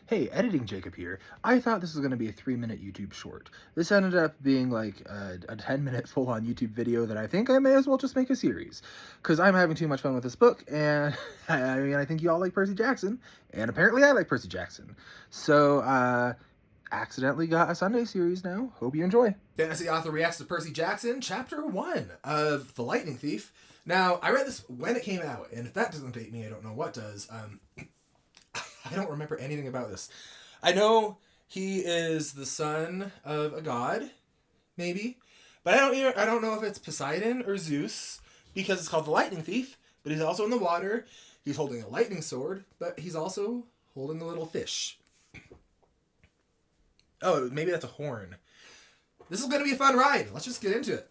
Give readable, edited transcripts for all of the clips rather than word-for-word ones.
Hey, editing Jacob here. I thought this was going to be a 3-minute YouTube short. This ended up being like a 10-minute full-on YouTube video that I think I may as well just make a series. Because I'm having too much fun with this book, and I think you all like Percy Jackson, and apparently I like Percy Jackson. So, accidentally got a Sunday series now. Hope you enjoy. Fantasy author reacts to Percy Jackson, Chapter 1 of The Lightning Thief. Now, I read this when it came out, and if that doesn't date me, I don't know what does. I don't remember anything about this. I know he is the son of a god, maybe, but I don't know if it's Poseidon or Zeus, because it's called The Lightning Thief, but he's also in the water. He's holding a lightning sword, but he's also holding a little fish. Oh, maybe that's a horn. This is going to be a fun ride. Let's just get into it.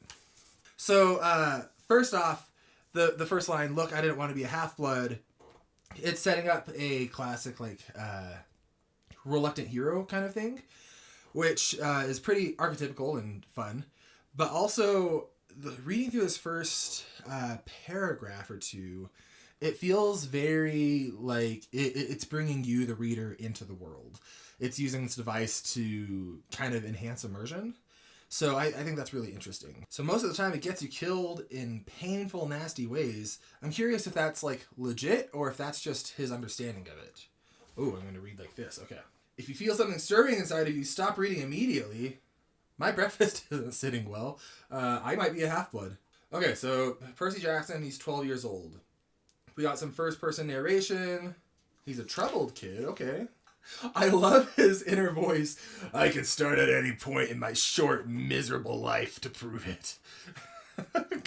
So, first off, the first line, look, I didn't want to be a half-blood. It's setting up a classic, reluctant hero kind of thing, which is pretty archetypical and fun. But also, reading through this first paragraph or two, it feels very like it's bringing you, the reader, into the world. It's using this device to kind of enhance immersion. So I think that's really interesting. So most of the time it gets you killed in painful, nasty ways. I'm curious if that's like legit or if that's just his understanding of it. Oh, I'm going to read like this. Okay. If you feel something stirring inside of you, stop reading immediately. My breakfast isn't sitting well. I might be a half-blood. Okay, so Percy Jackson, he's 12 years old. We got some first-person narration. He's a troubled kid. Okay. I love his inner voice. I can start at any point in my short, miserable life to prove it.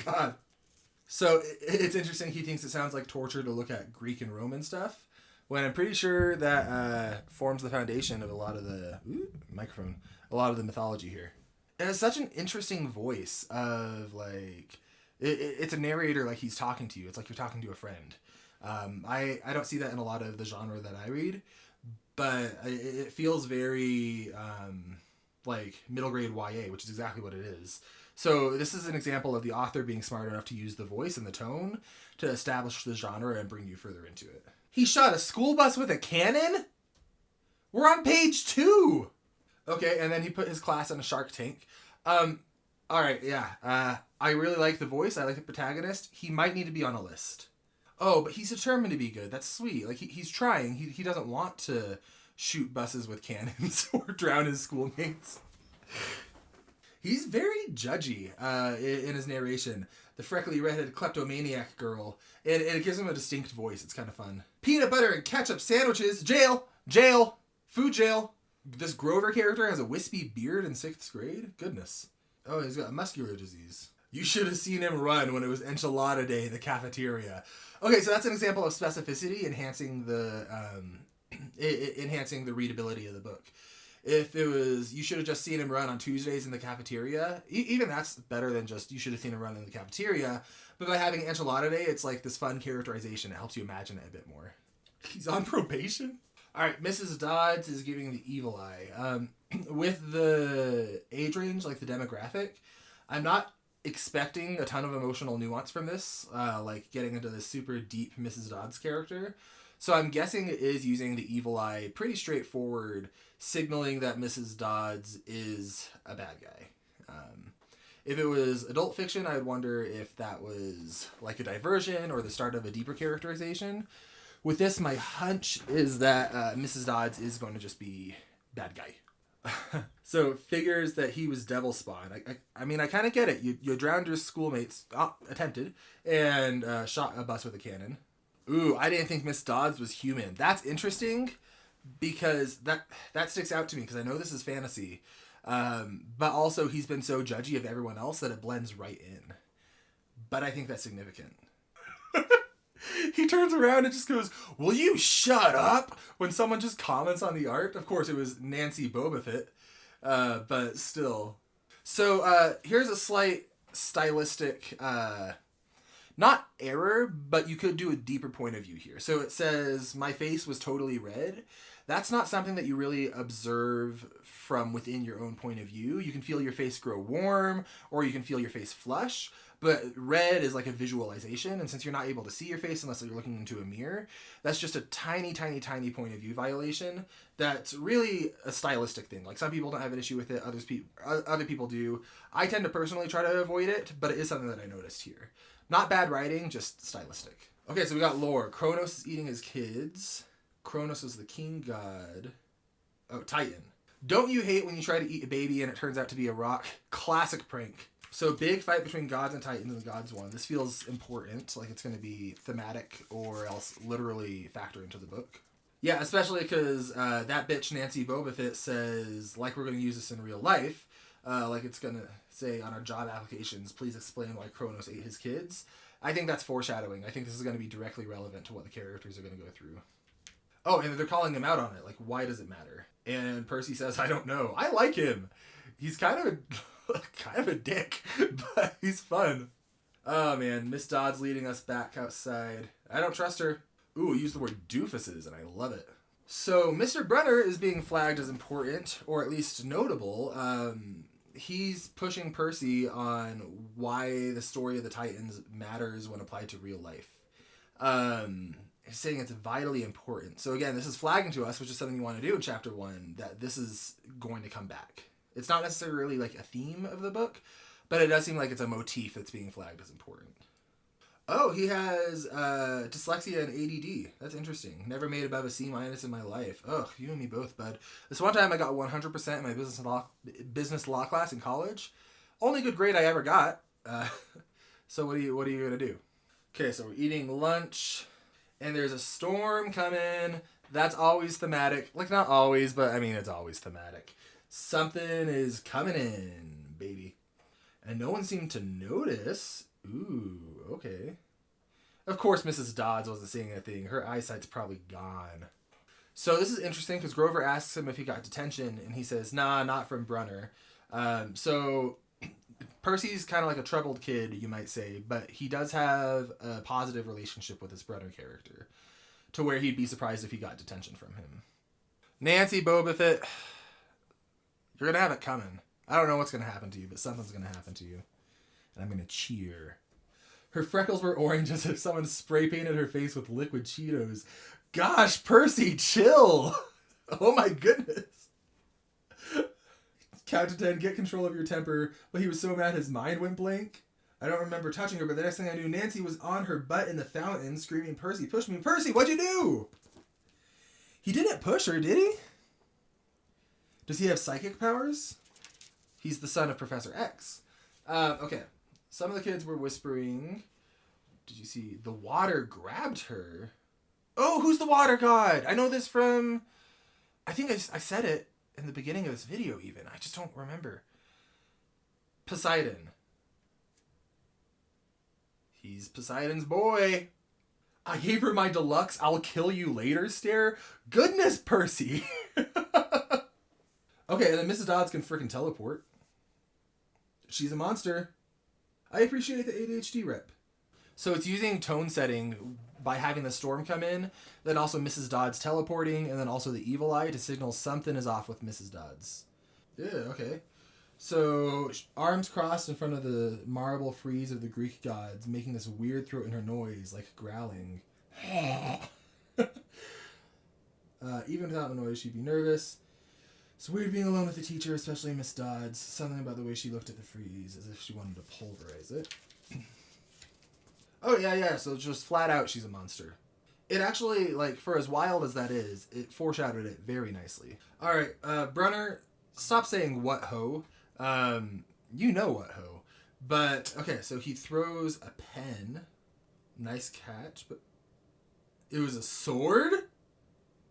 God. So it's interesting. He thinks it sounds like torture to look at Greek and Roman stuff, when I'm pretty sure that forms the foundation of a lot of the a lot of the mythology here. It has such an interesting voice of like it's a narrator, like he's talking to you. It's like you're talking to a friend. I don't see that in a lot of the genre that I read. But it feels very like middle grade YA, which is exactly what it is. So this is an example of the author being smart enough to use the voice and the tone to establish the genre and bring you further into it. He shot a school bus with a cannon? We're on page 2! Okay, and then he put his class in a shark tank. Alright, yeah. I really like the voice. I like the protagonist. He might need to be on a list. Oh, but he's determined to be good. That's sweet. Like, he's trying. He doesn't want to shoot buses with cannons or drown his schoolmates. He's very judgy in his narration. The freckly redheaded kleptomaniac girl. And it gives him a distinct voice. It's kind of fun. Peanut butter and ketchup sandwiches. Jail. Jail. Food jail. This Grover character has a wispy beard in 6th grade. Goodness. Oh, he's got muscular disease. You should have seen him run when it was enchilada day in the cafeteria. Okay, so that's an example of specificity enhancing the readability of the book. If it was, you should have just seen him run on Tuesdays in the cafeteria, even that's better than just, you should have seen him run in the cafeteria. But by having enchilada day, it's like this fun characterization. It helps you imagine it a bit more. He's on probation? Alright, Mrs. Dodds is giving the evil eye. With the age range, like the demographic, I'm not expecting a ton of emotional nuance from this, like getting into this super deep Mrs. Dodds character. So I'm guessing it is using the evil eye pretty straightforward, signaling that Mrs. Dodds is a bad guy. If it was adult fiction, I would wonder if that was like a diversion or the start of a deeper characterization. With this, my hunch is that Mrs. Dodds is going to just be bad guy. So figures that he was devil spawn. I mean, I kind of get it. You drowned your schoolmates, attempted, and shot a bus with a cannon. Ooh, I didn't think Miss Dodds was human. That's interesting because that sticks out to me because I know this is fantasy. But also he's been so judgy of everyone else that it blends right in. But I think that's significant. He turns around and just goes, "Will you shut up?" when someone just comments on the art. Of course, it was Nancy Bobafett, but still. So here's a slight stylistic, not error, but you could do a deeper point of view here. So it says, "My face was totally red." That's not something that you really observe from within your own point of view. You can feel your face grow warm, or you can feel your face flush, But red is like a visualization, and since you're not able to see your face unless you're looking into a mirror, that's just a tiny, tiny, tiny point of view violation. That's really a stylistic thing. Like, some people don't have an issue with it, other people do. I tend to personally try to avoid it, but it is something that I noticed here. Not bad writing, just stylistic. Okay, so we got lore. Kronos is eating his kids. Kronos is the king god. Oh, Titan. Don't you hate when you try to eat a baby and it turns out to be a rock? Classic prank. So, big fight between gods and titans, and the gods won. This feels important, like it's going to be thematic or else literally factor into the book. Yeah, especially because that bitch Nancy Boba Fett says, like, we're going to use this in real life. Like it's going to say on our job applications, please explain why Kronos ate his kids. I think that's foreshadowing. I think this is going to be directly relevant to what the characters are going to go through. Oh, and they're calling him out on it. Like, why does it matter? And Percy says, I don't know. I like him. He's kind of a dick, but he's fun. Oh, man. Miss Dodd's leading us back outside. I don't trust her. Ooh, use the word doofuses, and I love it. So, Mr. Brunner is being flagged as important, or at least notable. He's pushing Percy on why the story of the Titans matters when applied to real life. He's saying it's vitally important. So again, this is flagging to us, which is something you want to do in chapter 1, that this is going to come back. It's not necessarily like a theme of the book, but it does seem like it's a motif that's being flagged as important. Oh, he has dyslexia and ADD. That's interesting. Never made above a C- in my life. Ugh, you and me both, bud. This one time I got 100% in my business law class in college. Only good grade I ever got. So what are you gonna do? Okay, so we're eating lunch, and there's a storm coming. That's always thematic. Like, not always, but I mean, it's always thematic. Something is coming in, baby. And no one seemed to notice. Ooh, okay. Of course, Mrs. Dodds wasn't seeing anything. Her eyesight's probably gone. So this is interesting because Grover asks him if he got detention, and he says, nah, not from Brunner. So Percy's kind of like a troubled kid, you might say, but he does have a positive relationship with this Brunner character, to where he'd be surprised if he got detention from him. Nancy Boba Fett, you're going to have it coming. I don't know what's going to happen to you, but something's going to happen to you. And I'm going to cheer. Her freckles were orange as if someone spray painted her face with liquid Cheetos. Gosh, Percy, chill. Oh my goodness. Count to 10, get control of your temper. But he was so mad his mind went blank. I don't remember touching her, but the next thing I knew, Nancy was on her butt in the fountain screaming, Percy, push me. Percy, what'd you do? He didn't push her, did he? Does he have psychic powers? He's the son of Professor X. Okay. Some of the kids were whispering. Did you see? The water grabbed her. Oh, who's the water god? I know this from... I think I said it in the beginning of this video even. I just don't remember. Poseidon. He's Poseidon's boy. I gave her my deluxe I'll kill you later stare. Goodness, Percy. Okay, and then Mrs. Dodds can frickin' teleport. She's a monster. I appreciate the ADHD rep. So it's using tone setting by having the storm come in, then also Mrs. Dodds teleporting, and then also the evil eye to signal something is off with Mrs. Dodds. Yeah, okay. So, arms crossed in front of the marble frieze of the Greek gods, making this weird throat in her noise, like growling. Even without the noise, she'd be nervous. It's weird being alone with the teacher, especially Miss Dodds. Something about the way she looked at the frieze, as if she wanted to pulverize it. Oh, yeah, so just flat out, she's a monster. It actually, like, for as wild as that is, it foreshadowed it very nicely. Alright, Brunner, stop saying what ho. You know what ho. But, okay, so he throws a pen. Nice catch, but... It was a sword?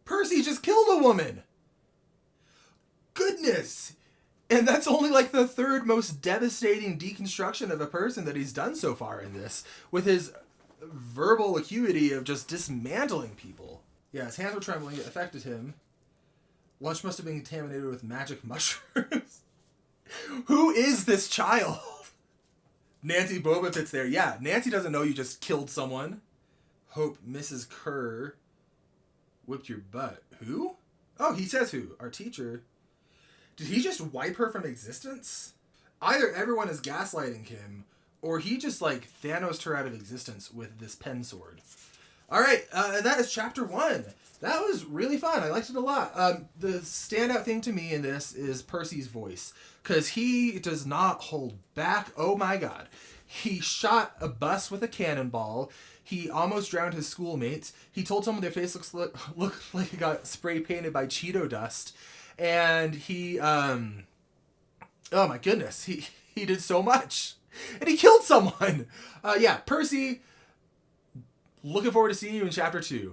Percy just killed a woman! Goodness! And that's only like the third most devastating deconstruction of a person that he's done so far in this, with his verbal acuity of just dismantling people. Yeah, his hands were trembling, it affected him. Lunch must have been contaminated with magic mushrooms. Who is this child? Nancy Boba Fett's there. Yeah, Nancy doesn't know you just killed someone. Hope Mrs. Kerr whipped your butt. Who? Oh, he says who. Our teacher. Did he just wipe her from existence? Either everyone is gaslighting him, or he just like Thanos'd her out of existence with this pen sword. All right, that is chapter 1. That was really fun. I liked it a lot. The standout thing to me in this is Percy's voice, because he does not hold back. Oh my god. He shot a bus with a cannonball. He almost drowned his schoolmates. He told someone their face looked like it got spray painted by Cheeto dust. And he, oh my goodness, he did so much. And he killed someone. Yeah, Percy, looking forward to seeing you in chapter 2.